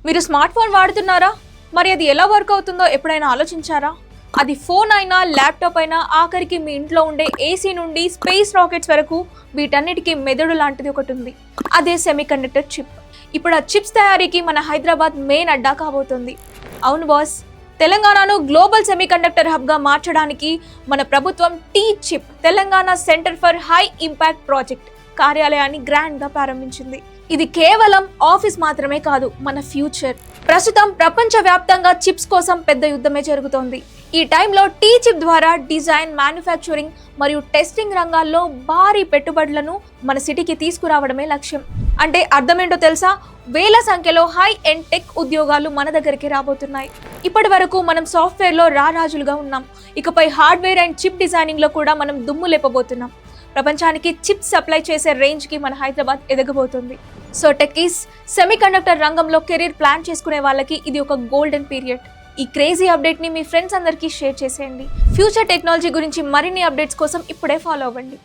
మీరు smart phone వాడుతున్నారా? మరి అది ఎలా వర్క్ అవుతుందో ఎప్పుడైనా ఆలోచించారా? అది ఫోన్ అయినా, ల్యాప్టాప్ అయినా, ఆఖరికి మీ ఇంట్లో ఉండే ఏసీ నుండి స్పేస్ రాకెట్స్ వరకు వీటన్నిటికీ మెదడు లాంటిది ఒకటి ఉంది. అదే సెమీకండక్టర్ చిప్. ఇప్పుడు ఆ చిప్స్ తయారీకి మన హైదరాబాద్ మెయిన్ అడ్డా కాబోతుంది. అవును బాస్, తెలంగాణను గ్లోబల్ సెమీకండక్టర్ హబ్గా మార్చడానికి మన ప్రభుత్వం T chip Telangana centre for high impact project కార్యాలయాన్ని గ్రాండ్గా ప్రారంభించింది. ఇది కేవలం ఆఫీస్ మాత్రమే కాదు, మన ఫ్యూచర్. ప్రస్తుతం ప్రపంచవ్యాప్తంగా చిప్స్ కోసం పెద్ద యుద్ధమే జరుగుతోంది. ఈ టైంలో టీ చిప్ ద్వారా డిజైన్, మ్యానుఫ్యాక్చరింగ్ మరియు టెస్టింగ్ రంగాల్లో భారీ పెట్టుబడులను మన సిటీకి తీసుకురావడమే లక్ష్యం. అంటే అర్థమేంటో తెలుసా? వేల సంఖ్యలో హై ఎండ్ టెక్ ఉద్యోగాలు మన దగ్గరికి రాబోతున్నాయి. ఇప్పటి వరకు మనం సాఫ్ట్వేర్లో రారాజులుగా ఉన్నాం. ఇకపై హార్డ్వేర్ అండ్ చిప్ డిజైనింగ్లో కూడా మనం దుమ్ము లేపబోతున్నాం. ప్రపంచానికి చిప్స్ సప్లై చేసే రేంజ్కి మన హైదరాబాద్ ఎదగబోతుంది. సో టెక్కీస్, సెమీకండక్టర్ రంగంలో కెరీర్ ప్లాన్ చేసుకునే వాళ్ళకి ఇది ఒక గోల్డెన్ పీరియడ్. ఈ క్రేజీ అప్డేట్ని మీ ఫ్రెండ్స్ అందరికీ షేర్ చేసేయండి. ఫ్యూచర్ టెక్నాలజీ గురించి మరిన్ని అప్డేట్స్ కోసం ఇప్పుడే ఫాలో అవ్వండి.